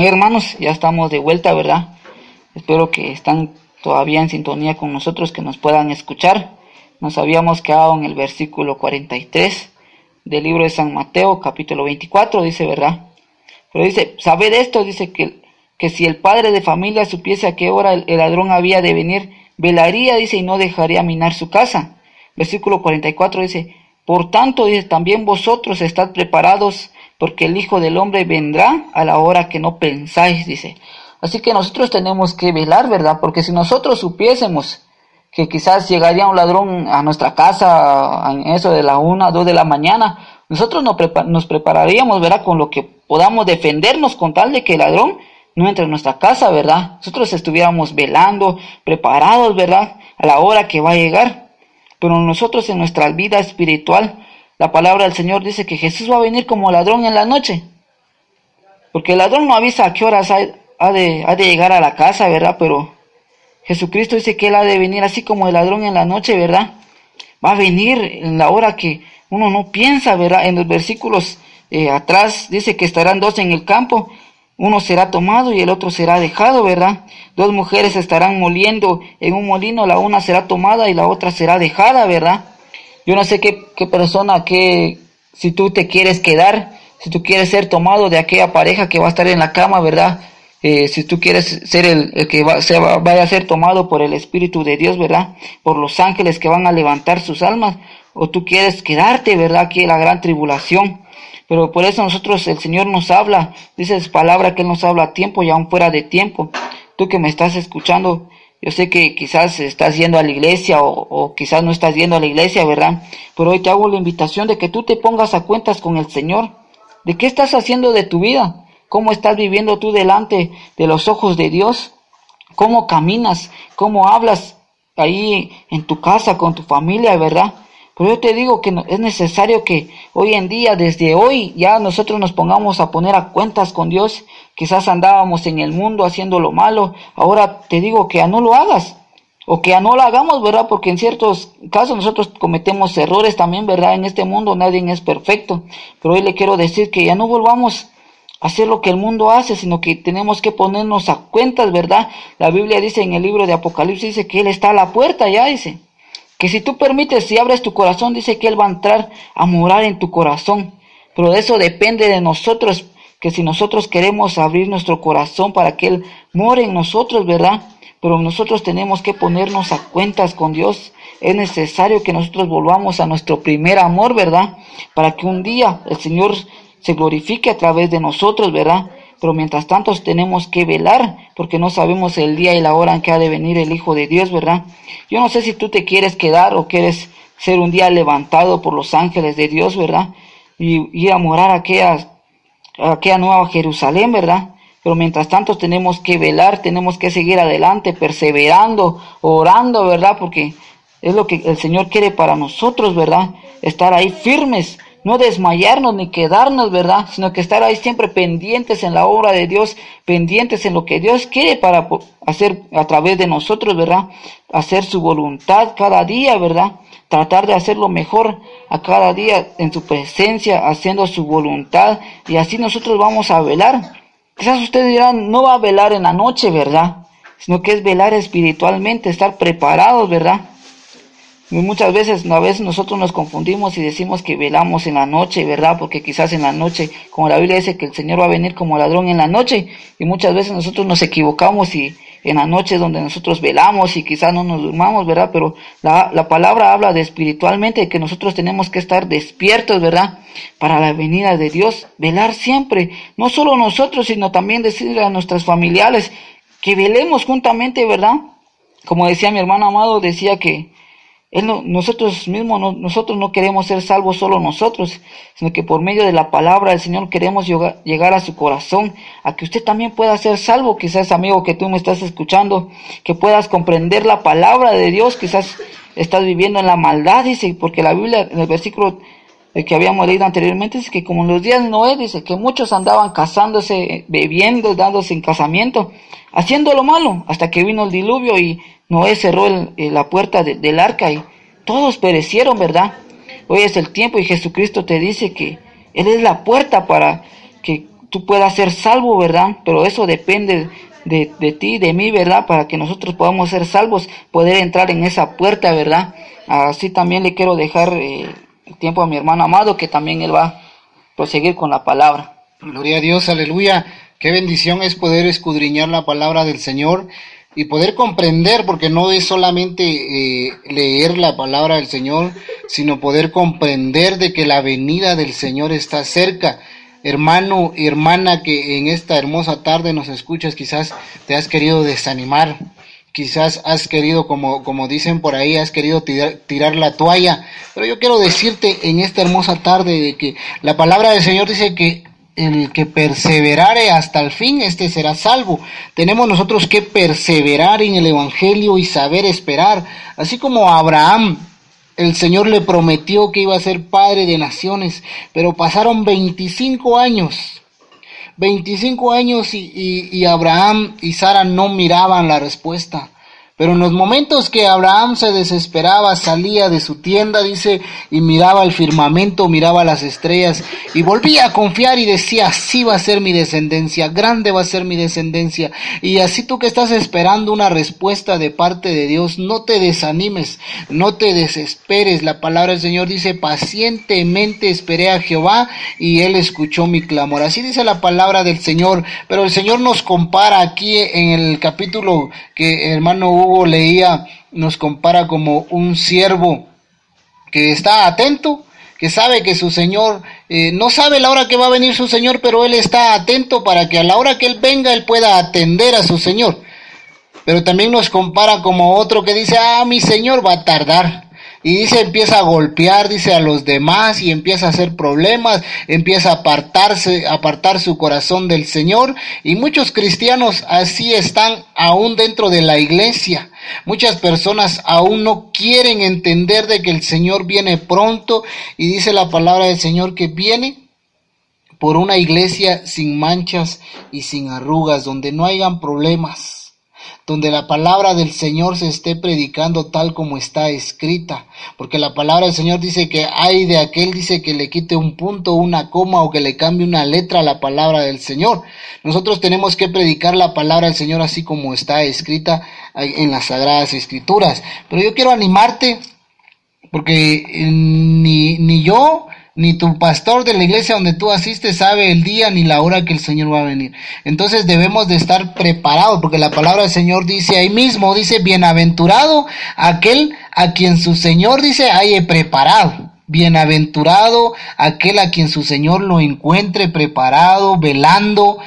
Hermanos, ya estamos de vuelta, ¿verdad? Espero que están todavía en sintonía con nosotros, que nos puedan escuchar. Nos habíamos quedado en el versículo 43 del libro de San Mateo, capítulo 24, dice, ¿verdad? Pero dice, sabed esto, dice que si el padre de familia supiese a qué hora el ladrón había de venir, velaría, dice, y no dejaría minar su casa. Versículo 44 dice, por tanto, dice, también vosotros estad preparados, porque el Hijo del Hombre vendrá a la hora que no pensáis, dice. Así que nosotros tenemos que velar, ¿verdad? Porque si nosotros supiésemos que quizás llegaría un ladrón a nuestra casa en eso de la 1, 2 de la mañana, nosotros nos prepararíamos, ¿verdad? Con lo que podamos defendernos con tal de que el ladrón no entre en nuestra casa, ¿verdad? Nosotros estuviéramos velando, preparados, ¿verdad? A la hora que va a llegar. Pero nosotros en nuestra vida espiritual, la palabra del Señor dice que Jesús va a venir como ladrón en la noche. Porque el ladrón no avisa a qué horas ha de llegar a la casa, ¿verdad? Pero Jesucristo dice que Él ha de venir así como el ladrón en la noche, ¿verdad? Va a venir en la hora que uno no piensa, ¿verdad? En los versículos atrás dice que estarán dos en el campo. Uno será tomado y el otro será dejado, ¿verdad? Dos mujeres estarán moliendo en un molino, la una será tomada y la otra será dejada, ¿verdad? Yo no sé qué persona, si tú te quieres quedar, si tú quieres ser tomado de aquella pareja que va a estar en la cama, ¿verdad? Si tú quieres ser el que vaya a ser tomado por el Espíritu de Dios, ¿verdad? Por los ángeles que van a levantar sus almas, o tú quieres quedarte, ¿verdad? Aquí en la gran tribulación. Pero por eso nosotros, el Señor nos habla, dice su palabra que Él nos habla a tiempo y aún fuera de tiempo. Tú que me estás escuchando, yo sé que quizás estás yendo a la iglesia o quizás no estás yendo a la iglesia, ¿verdad? Pero hoy te hago la invitación de que tú te pongas a cuentas con el Señor. ¿De qué estás haciendo de tu vida? ¿Cómo estás viviendo tú delante de los ojos de Dios? ¿Cómo caminas? ¿Cómo hablas ahí en tu casa con tu familia, verdad? Pero yo te digo que es necesario que hoy en día, desde hoy, ya nosotros nos pongamos a poner a cuentas con Dios. Quizás andábamos en el mundo haciendo lo malo. Ahora te digo que ya no lo hagas. O que ya no lo hagamos, ¿verdad? Porque en ciertos casos nosotros cometemos errores también, ¿verdad? En este mundo nadie es perfecto. Pero hoy le quiero decir que ya no volvamos a hacer lo que el mundo hace, sino que tenemos que ponernos a cuentas, ¿verdad? La Biblia dice en el libro de Apocalipsis, dice que Él está a la puerta, ya dice. Que si tú permites, si abres tu corazón, dice que Él va a entrar a morar en tu corazón. Pero de eso depende de nosotros, que si nosotros queremos abrir nuestro corazón para que Él more en nosotros, ¿verdad? Pero nosotros tenemos que ponernos a cuentas con Dios. Es necesario que nosotros volvamos a nuestro primer amor, ¿verdad? Para que un día el Señor se glorifique a través de nosotros, ¿verdad? Pero mientras tanto tenemos que velar, porque no sabemos el día y la hora en que ha de venir el Hijo de Dios, ¿verdad? Yo no sé si tú te quieres quedar o quieres ser un día levantado por los ángeles de Dios, ¿verdad? Y ir a morar a aquella nueva Jerusalén, ¿verdad? Pero mientras tanto tenemos que velar, tenemos que seguir adelante, perseverando, orando, ¿verdad? Porque es lo que el Señor quiere para nosotros, ¿verdad? Estar ahí firmes, no desmayarnos ni quedarnos, ¿verdad? Sino que estar ahí siempre pendientes en la obra de Dios, pendientes en lo que Dios quiere para hacer a través de nosotros, ¿verdad? Hacer su voluntad cada día, ¿verdad? Tratar de hacerlo mejor a cada día en su presencia, haciendo su voluntad, y así nosotros vamos a velar. Quizás ustedes dirán, no va a velar en la noche, ¿verdad? Sino que es velar espiritualmente, estar preparados, ¿verdad? Y muchas veces, a veces nosotros nos confundimos y decimos que velamos en la noche, ¿verdad? Porque quizás en la noche, como la Biblia dice que el Señor va a venir como ladrón en la noche, y muchas veces nosotros nos equivocamos y en la noche es donde nosotros velamos y quizás no nos durmamos, ¿verdad? Pero la palabra habla de espiritualmente, que nosotros tenemos que estar despiertos, ¿verdad? Para la venida de Dios, velar siempre, no solo nosotros, sino también decirle a nuestros familiares que velemos juntamente, ¿verdad? Como decía mi hermano amado, decía que nosotros mismos, nosotros no queremos ser salvos solo nosotros, sino que por medio de la palabra del Señor queremos llegar a su corazón, a que usted también pueda ser salvo. Quizás, amigo, que tú me estás escuchando, que puedas comprender la palabra de Dios. Quizás estás viviendo en la maldad, dice, porque la Biblia, en el versículo que habíamos leído anteriormente, dice que como en los días de Noé, dice que muchos andaban casándose, bebiendo, dándose en casamiento, haciendo lo malo, hasta que vino el diluvio y Noé cerró la puerta del arca y todos perecieron, ¿verdad? Hoy es el tiempo y Jesucristo te dice que Él es la puerta para que tú puedas ser salvo, ¿verdad? Pero eso depende de ti, de mí, ¿verdad? Para que nosotros podamos ser salvos, poder entrar en esa puerta, ¿verdad? Así también le quiero dejar tiempo a mi hermano Amado, que también él va a proseguir con la palabra. Gloria a Dios, aleluya. Qué bendición es poder escudriñar la palabra del Señor y poder comprender, porque no es solamente leer la palabra del Señor, sino poder comprender de que la venida del Señor está cerca. Hermano y hermana que en esta hermosa tarde nos escuchas, quizás te has querido desanimar, quizás has querido, como dicen por ahí, has querido tirar la toalla, pero yo quiero decirte en esta hermosa tarde de que la palabra del Señor dice que el que perseverare hasta el fin, este será salvo. Tenemos nosotros que perseverar en el Evangelio y saber esperar, así como a Abraham. El Señor le prometió que iba a ser padre de naciones, pero pasaron 25 años. 25 años y Abraham y Sara no miraban la respuesta. Pero en los momentos que Abraham se desesperaba, salía de su tienda, dice, y miraba el firmamento, miraba las estrellas, y volvía a confiar y decía, así va a ser mi descendencia, grande va a ser mi descendencia. Y así tú que estás esperando una respuesta de parte de Dios, no te desanimes, no te desesperes. La palabra del Señor dice, pacientemente esperé a Jehová, y Él escuchó mi clamor. Así dice la palabra del Señor, pero el Señor nos compara aquí en el capítulo que el hermano Hugo leía, nos compara como un siervo que está atento, que sabe que su Señor, no sabe la hora que va a venir su Señor, pero él está atento para que a la hora que él venga, él pueda atender a su Señor. Pero también nos compara como otro que dice, mi Señor va a tardar. Y dice, empieza a golpear, dice, a los demás y empieza a hacer problemas, empieza a apartar su corazón del Señor. Y muchos cristianos así están aún dentro de la iglesia. Muchas personas aún no quieren entender de que el Señor viene pronto. Y dice la palabra del Señor que viene por una iglesia sin manchas y sin arrugas, donde no hayan problemas, donde la palabra del Señor se esté predicando tal como está escrita, porque la palabra del Señor dice que hay de aquel, dice, que le quite un punto, una coma, o que le cambie una letra a la palabra del Señor. Nosotros tenemos que predicar la palabra del Señor así como está escrita en las Sagradas Escrituras. Pero yo quiero animarte, porque ni yo ni tu pastor de la iglesia donde tú asistes sabe el día ni la hora que el Señor va a venir. Entonces debemos de estar preparados, porque la palabra del Señor dice ahí mismo, dice, bienaventurado aquel a quien su Señor, dice, haya preparado. Bienaventurado aquel a quien su Señor lo encuentre preparado, velando,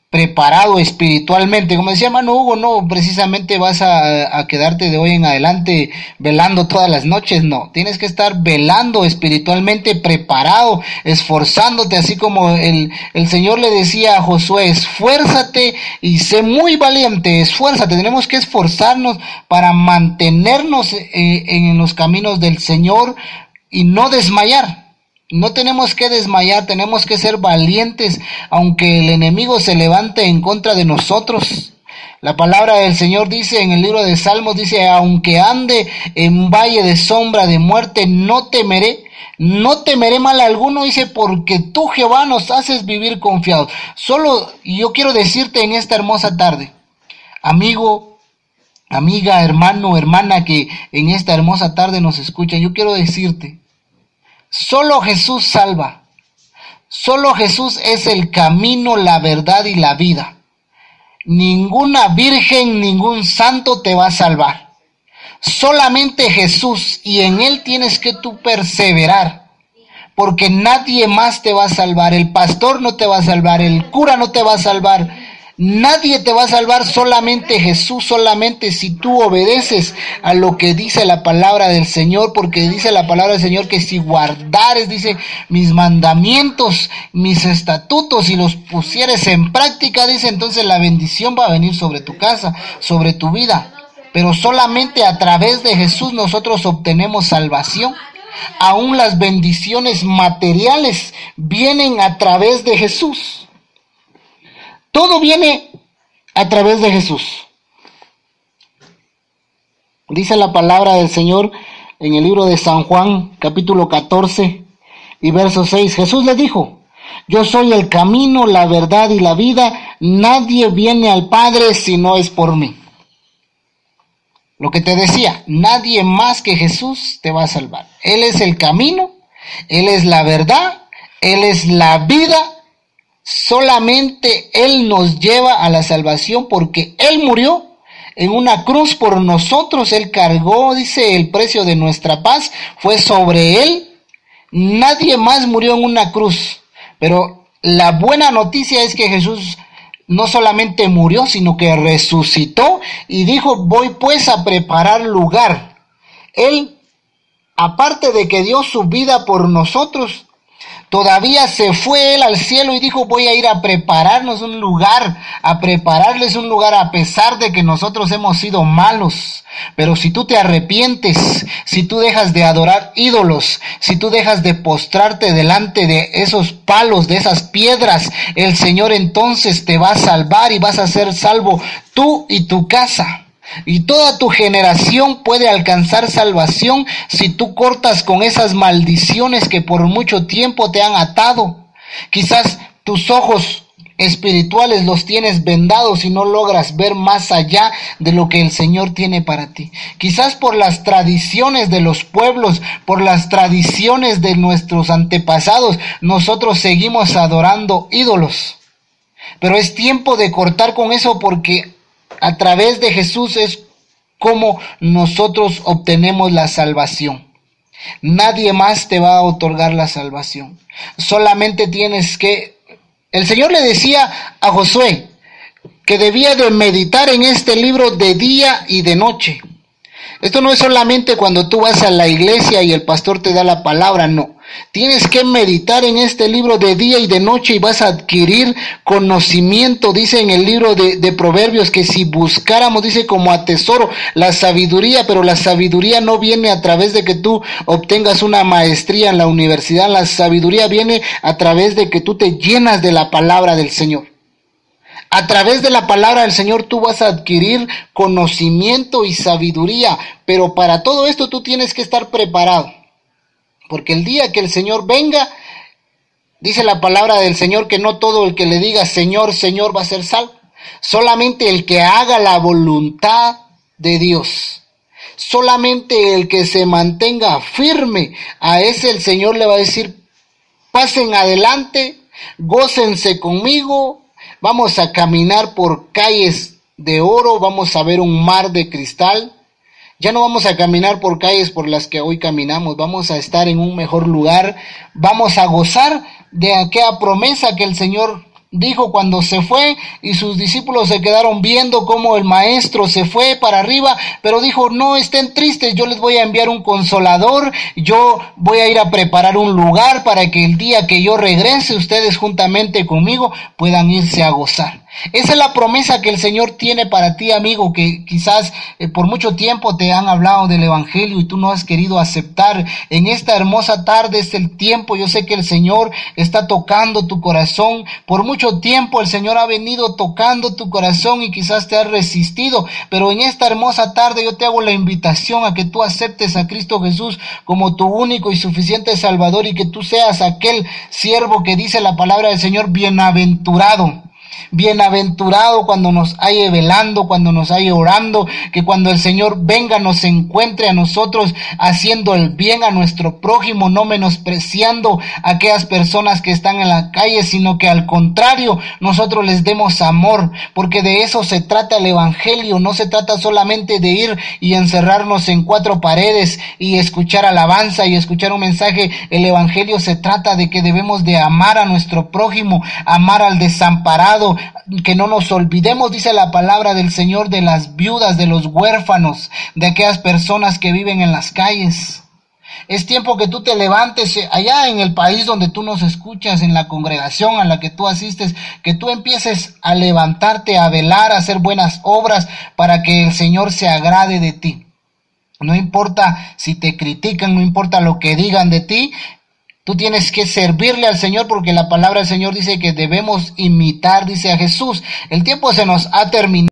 preparado espiritualmente. Como decía hermano Hugo, no precisamente vas a quedarte de hoy en adelante velando todas las noches, no, tienes que estar velando espiritualmente, preparado, esforzándote, así como el Señor le decía a Josué, esfuérzate y sé muy valiente, esfuérzate. Tenemos que esforzarnos para mantenernos en los caminos del Señor y no desmayar. No tenemos que desmayar, tenemos que ser valientes, aunque el enemigo se levante en contra de nosotros. La palabra del Señor dice en el libro de Salmos, dice, aunque ande en valle de sombra de muerte, no temeré mal alguno, dice, porque tú, Jehová, nos haces vivir confiados. Solo yo quiero decirte en esta hermosa tarde, amigo, amiga, hermano, hermana, que en esta hermosa tarde nos escuchan, yo quiero decirte, solo Jesús salva. Solo Jesús es el camino, la verdad y la vida. Ninguna virgen, ningún santo te va a salvar. Solamente Jesús, y en Él tienes que tú perseverar, porque nadie más te va a salvar. El pastor no te va a salvar, el cura no te va a salvar. Nadie te va a salvar, solamente Jesús, solamente si tú obedeces a lo que dice la palabra del Señor, porque dice la palabra del Señor que si guardares, dice, mis mandamientos, mis estatutos y los pusieres en práctica, dice, entonces la bendición va a venir sobre tu casa, sobre tu vida. Pero solamente a través de Jesús nosotros obtenemos salvación. Aún las bendiciones materiales vienen a través de Jesús. Todo viene a través de Jesús. Dice la palabra del Señor en el libro de San Juan, capítulo 14 y verso 6. Jesús les dijo, Yo soy el camino, la verdad y la vida. Nadie viene al Padre si no es por mí. Lo que te decía, nadie más que Jesús te va a salvar. Él es el camino, Él es la verdad, Él es la vida. Solamente Él nos lleva a la salvación porque Él murió en una cruz por nosotros. Él cargó, dice, el precio de nuestra paz fue sobre Él. Nadie más murió en una cruz. Pero la buena noticia es que Jesús no solamente murió, sino que resucitó y dijo, voy pues a preparar lugar. Él, aparte de que dio su vida por nosotros, todavía se fue Él al cielo y dijo, voy a ir a prepararnos un lugar, a prepararles un lugar a pesar de que nosotros hemos sido malos. Pero si tú te arrepientes, si tú dejas de adorar ídolos, si tú dejas de postrarte delante de esos palos, de esas piedras, el Señor entonces te va a salvar y vas a ser salvo tú y tu casa. Y toda tu generación puede alcanzar salvación si tú cortas con esas maldiciones que por mucho tiempo te han atado. Quizás tus ojos espirituales los tienes vendados y no logras ver más allá de lo que el Señor tiene para ti. Quizás por las tradiciones de los pueblos, por las tradiciones de nuestros antepasados, nosotros seguimos adorando ídolos. Pero es tiempo de cortar con eso porque a través de Jesús es como nosotros obtenemos la salvación. Nadie más te va a otorgar la salvación. Solamente tienes que... El Señor le decía a Josué que debía de meditar en este libro de día y de noche. Esto no es solamente cuando tú vas a la iglesia y el pastor te da la palabra, no. Tienes que meditar en este libro de día y de noche y vas a adquirir conocimiento. Dice en el libro de Proverbios que si buscáramos, dice, como a tesoro la sabiduría, pero la sabiduría no viene a través de que tú obtengas una maestría en la universidad. La sabiduría viene a través de que tú te llenas de la palabra del Señor. A través de la palabra del Señor tú vas a adquirir conocimiento y sabiduría, pero para todo esto tú tienes que estar preparado. Porque el día que el Señor venga, dice la palabra del Señor que no todo el que le diga Señor, Señor va a ser salvo. Solamente el que haga la voluntad de Dios. Solamente el que se mantenga firme, a ese el Señor le va a decir, pasen adelante, gócense conmigo, vamos a caminar por calles de oro, vamos a ver un mar de cristal. Ya no vamos a caminar por calles por las que hoy caminamos, vamos a estar en un mejor lugar, vamos a gozar de aquella promesa que el Señor dijo cuando se fue y sus discípulos se quedaron viendo cómo el maestro se fue para arriba, pero dijo, no estén tristes, yo les voy a enviar un consolador, yo voy a ir a preparar un lugar para que el día que yo regrese ustedes juntamente conmigo puedan irse a gozar. Esa es la promesa que el Señor tiene para ti, amigo, que quizás por mucho tiempo te han hablado del Evangelio y tú no has querido aceptar. En esta hermosa tarde es el tiempo. Yo sé que el Señor está tocando tu corazón. Por mucho tiempo el Señor ha venido tocando tu corazón y quizás te has resistido. Pero en esta hermosa tarde yo te hago la invitación a que tú aceptes a Cristo Jesús como tu único y suficiente Salvador y que tú seas aquel siervo que dice la palabra del Señor, bienaventurado. Bienaventurado cuando nos halle velando, cuando nos halle orando, que cuando el Señor venga nos encuentre a nosotros haciendo el bien a nuestro prójimo, no menospreciando a aquellas personas que están en la calle, sino que al contrario, nosotros les demos amor, porque de eso se trata el Evangelio. No se trata solamente de ir y encerrarnos en cuatro paredes y escuchar alabanza y escuchar un mensaje. El Evangelio se trata de que debemos de amar a nuestro prójimo, amar al desamparado, que no nos olvidemos, dice la palabra del Señor, de las viudas, de los huérfanos, de aquellas personas que viven en las calles. Es tiempo que tú te levantes allá en el país donde tú nos escuchas, en la congregación a la que tú asistes, que tú empieces a levantarte, a velar, a hacer buenas obras para que el Señor se agrade de ti. No importa si te critican, no importa lo que digan de ti, tú tienes que servirle al Señor porque la palabra del Señor dice que debemos imitar, dice a Jesús. El tiempo se nos ha terminado.